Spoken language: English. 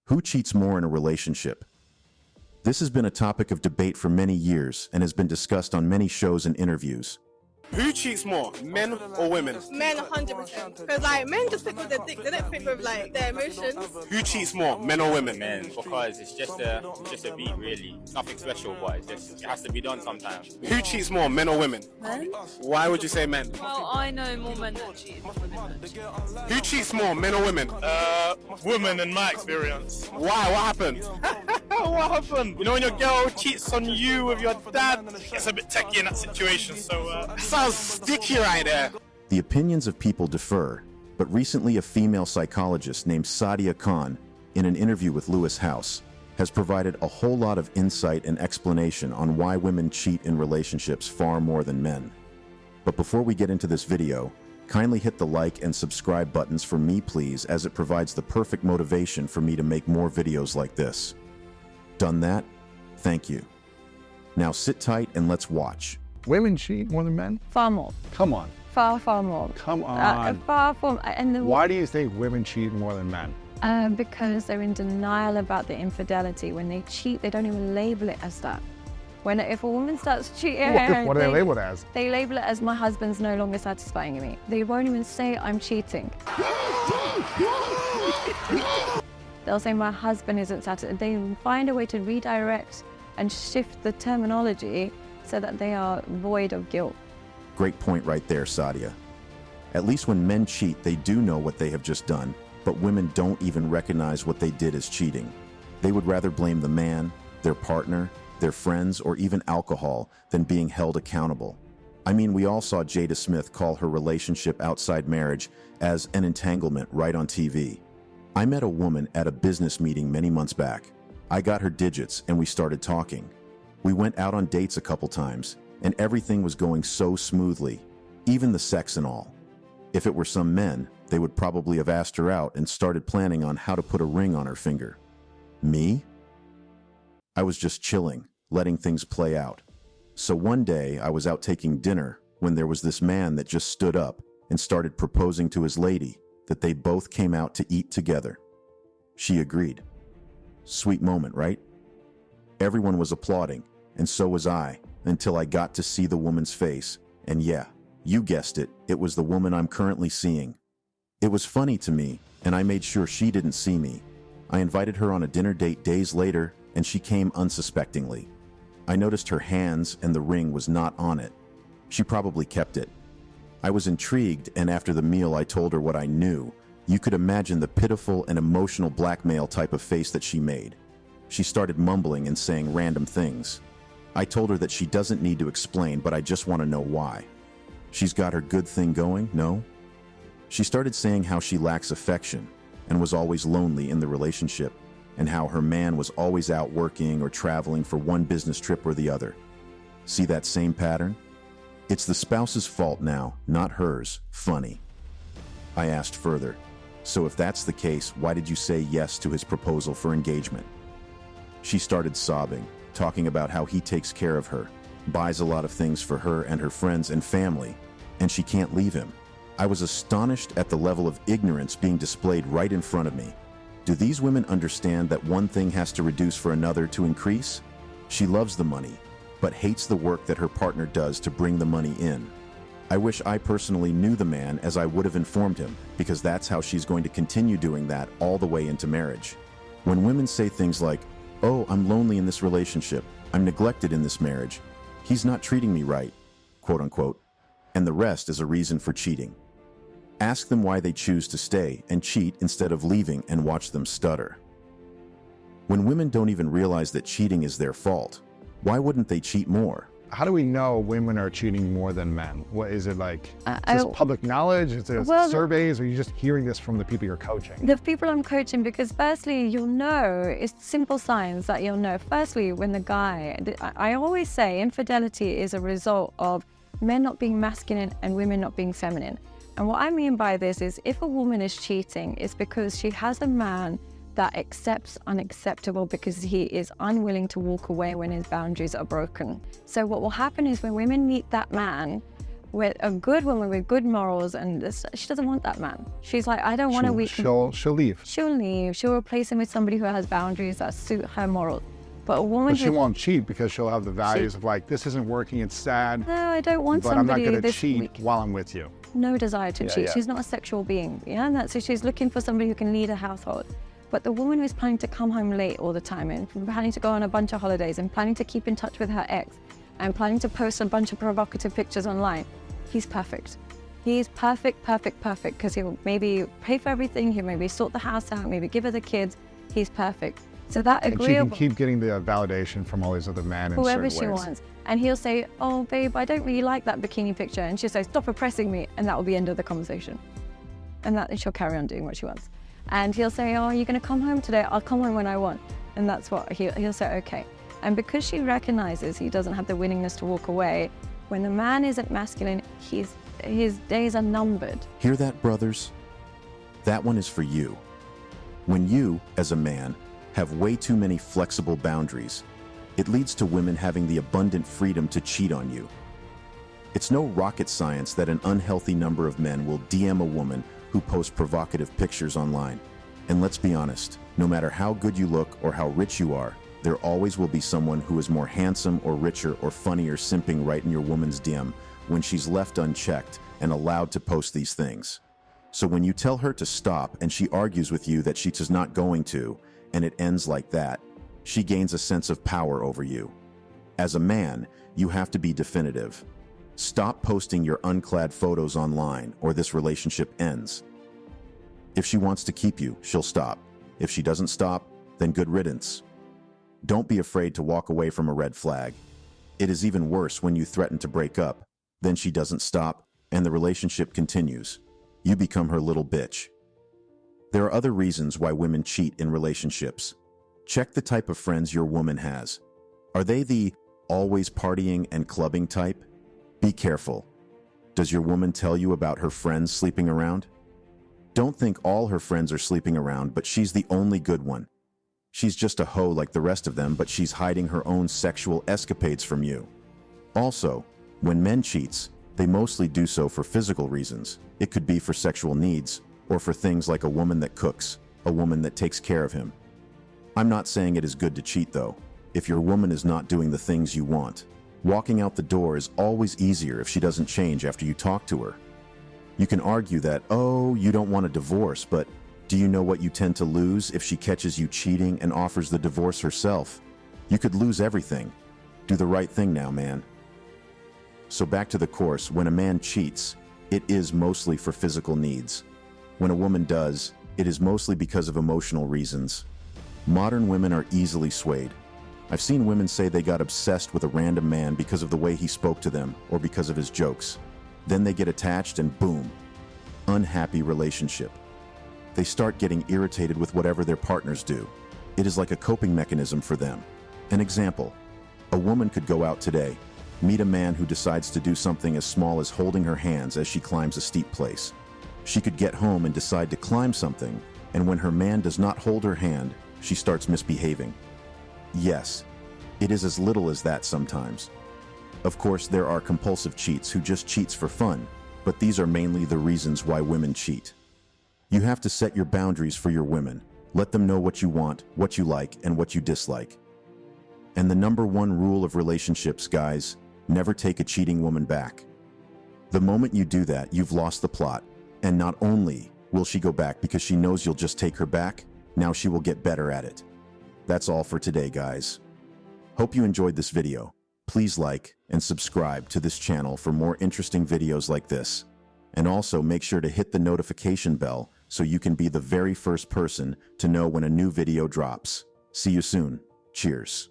Who cheats more in a relationship? This has been a topic of debate for many years and has been discussed on many shows and interviews. Who cheats more, men or women? Men, 100%. Because like men just think with their dick, they don't think with like their emotions. Who cheats more, men or women? Men, because it's just a beat, really. It's nothing special, but it has to be done sometimes. Who cheats more, men or women? Men? Why would you say men? Well, I know more men that cheat than women that cheat. Who cheats more, men or women? Women in my experience. Why? What happened? What happened? You know when your girl cheats on you with your dad, it's a bit techie in that situation, so... Sounds sticky right there. The opinions of people differ, but recently a female psychologist named Sadia Khan, in an interview with Lewis House, has provided a whole lot of insight and explanation on why women cheat in relationships far more than men. But before we get into this video, kindly hit the like and subscribe buttons for me, please, as it provides the perfect motivation for me to make more videos like this. Done that? Thank you. Now sit tight and let's watch. Women cheat more than men? Far more. Come on. Far, far more. Come on. Far from. Why do you think women cheat more than men? Because they're in denial about the infidelity. When they cheat, they don't even label it as that. If a woman starts cheating, What do they label it as? They label it as my husband's no longer satisfying me. They won't even say I'm cheating. They'll say my husband isn't satisfied. They find a way to redirect and shift the terminology so that they are void of guilt. Great point right there, Sadia. At least when men cheat, they do know what they have just done, but women don't even recognize what they did as cheating. They would rather blame the man, their partner, their friends, or even alcohol than being held accountable. I mean, we all saw Jada Smith call her relationship outside marriage as an entanglement right on TV. I met a woman at a business meeting many months back. I got her digits and we started talking. We went out on dates a couple times, and everything was going so smoothly, even the sex and all. If it were some men, they would probably have asked her out and started planning on how to put a ring on her finger. Me? I was just chilling, letting things play out. So one day I was out taking dinner when there was this man that just stood up and started proposing to his lady that they both came out to eat together. She agreed. Sweet moment, right? Everyone was applauding, and so was I, until I got to see the woman's face. And yeah, you guessed it, it was the woman I'm currently seeing. It was funny to me, and I made sure she didn't see me. I invited her on a dinner date days later, and she came unsuspectingly. I noticed her hands and the ring was not on it. She probably kept it. I was intrigued, and after the meal I told her what I knew. You could imagine the pitiful and emotional blackmail type of face that she made. She started mumbling and saying random things. I told her that she doesn't need to explain, but I just want to know why. She's got her good thing going, no? She started saying how she lacks affection and was always lonely in the relationship, and how her man was always out working or traveling for one business trip or the other. See that same pattern? It's the spouse's fault now, not hers. Funny. I asked further, so if that's the case, why did you say yes to his proposal for engagement? She started sobbing, talking about how he takes care of her, buys a lot of things for her and her friends and family, and she can't leave him. I was astonished at the level of ignorance being displayed right in front of me. Do these women understand that one thing has to reduce for another to increase? She loves the money, but hates the work that her partner does to bring the money in. I wish I personally knew the man, as I would have informed him, because that's how she's going to continue doing that all the way into marriage. When women say things like, "Oh, I'm lonely in this relationship, I'm neglected in this marriage, he's not treating me right," quote unquote, and the rest is a reason for cheating. Ask them why they choose to stay and cheat instead of leaving, and watch them stutter. When women don't even realize that cheating is their fault, why wouldn't they cheat more? How do we know women are cheating more than men? What is it like? Is this public knowledge? Is it surveys? Or are you just hearing this from the people you're coaching? The people I'm coaching, because firstly, you'll know, it's simple signs that you'll know. Firstly, when the guy, I always say infidelity is a result of men not being masculine and women not being feminine. And what I mean by this is if a woman is cheating, it's because she has a man that accepts unacceptable because he is unwilling to walk away when his boundaries are broken. So what will happen is when women meet that man, with a good woman with good morals, and she doesn't want that man. She's like, I don't want a weak. She'll leave. She'll leave. She'll replace him with somebody who has boundaries that suit her morals. But a woman. But she won't cheat because she'll have the values of like, this isn't working. It's sad. No, I don't want but somebody. I'm not going to cheat weak. while I'm with you. No desire to cheat. Yeah. She's not a sexual being. Yeah, and so she's looking for somebody who can lead a household. But the woman who's planning to come home late all the time and planning to go on a bunch of holidays and planning to keep in touch with her ex and planning to post a bunch of provocative pictures online, he's perfect. He's perfect, because he'll maybe pay for everything, he'll maybe sort the house out, maybe give her the kids. He's perfect. So that agreeable. And she can keep getting the validation from all these other men in whoever certain she ways. wants. And he'll say, oh, babe, I don't really like that bikini picture. And she'll say, stop oppressing me. And that will be the end of the conversation. And she'll carry on doing what she wants. And he'll say, oh, are you going to come home today? I'll come home when I want. And that's what he'll say, okay. And because she recognizes he doesn't have the willingness to walk away, when the man isn't masculine, his days are numbered. Hear that, brothers? That one is for you. When you, as a man, have way too many flexible boundaries, it leads to women having the abundant freedom to cheat on you. It's no rocket science that an unhealthy number of men will DM a woman who posts provocative pictures online. And let's be honest, no matter how good you look or how rich you are, there always will be someone who is more handsome or richer or funnier simping right in your woman's DM when she's left unchecked and allowed to post these things. So when you tell her to stop and she argues with you that she is not going to, and it ends like that, she gains a sense of power over you. As a man, you have to be definitive. Stop posting your unclad photos online or this relationship ends. If she wants to keep you, she'll stop. If she doesn't stop, then good riddance. Don't be afraid to walk away from a red flag. It is even worse when you threaten to break up. Then she doesn't stop, and the relationship continues. You become her little bitch. There are other reasons why women cheat in relationships. Check the type of friends your woman has. Are they the always partying and clubbing type? Be careful. Does your woman tell you about her friends sleeping around? Don't think all her friends are sleeping around, but she's the only good one. She's just a hoe like the rest of them, but she's hiding her own sexual escapades from you. Also, when men cheats, they mostly do so for physical reasons. It could be for sexual needs, or for things like a woman that cooks, a woman that takes care of him. I'm not saying it is good to cheat though, if your woman is not doing the things you want. Walking out the door is always easier if she doesn't change after you talk to her. You can argue that, oh, you don't want a divorce, but do you know what you tend to lose if she catches you cheating and offers the divorce herself? You could lose everything. Do the right thing now, man. So back to the course, when a man cheats, it is mostly for physical needs. When a woman does, it is mostly because of emotional reasons. Modern women are easily swayed. I've seen women say they got obsessed with a random man because of the way he spoke to them or because of his jokes. Then they get attached and boom, unhappy relationship. They start getting irritated with whatever their partners do. It is like a coping mechanism for them. An example, a woman could go out today, meet a man who decides to do something as small as holding her hands as she climbs a steep place. She could get home and decide to climb something, and when her man does not hold her hand, she starts misbehaving. Yes, it is as little as that sometimes. Of course, there are compulsive cheats who just cheats for fun, but these are mainly the reasons why women cheat. You have to set your boundaries for your women. Let them know what you want, what you like, and what you dislike. And the number one rule of relationships, guys, never take a cheating woman back. The moment you do that, you've lost the plot. And not only will she go back because she knows you'll just take her back, now she will get better at it. That's all for today, guys. Hope you enjoyed this video. Please like and subscribe to this channel for more interesting videos like this. And also make sure to hit the notification bell so you can be the very first person to know when a new video drops. See you soon. Cheers.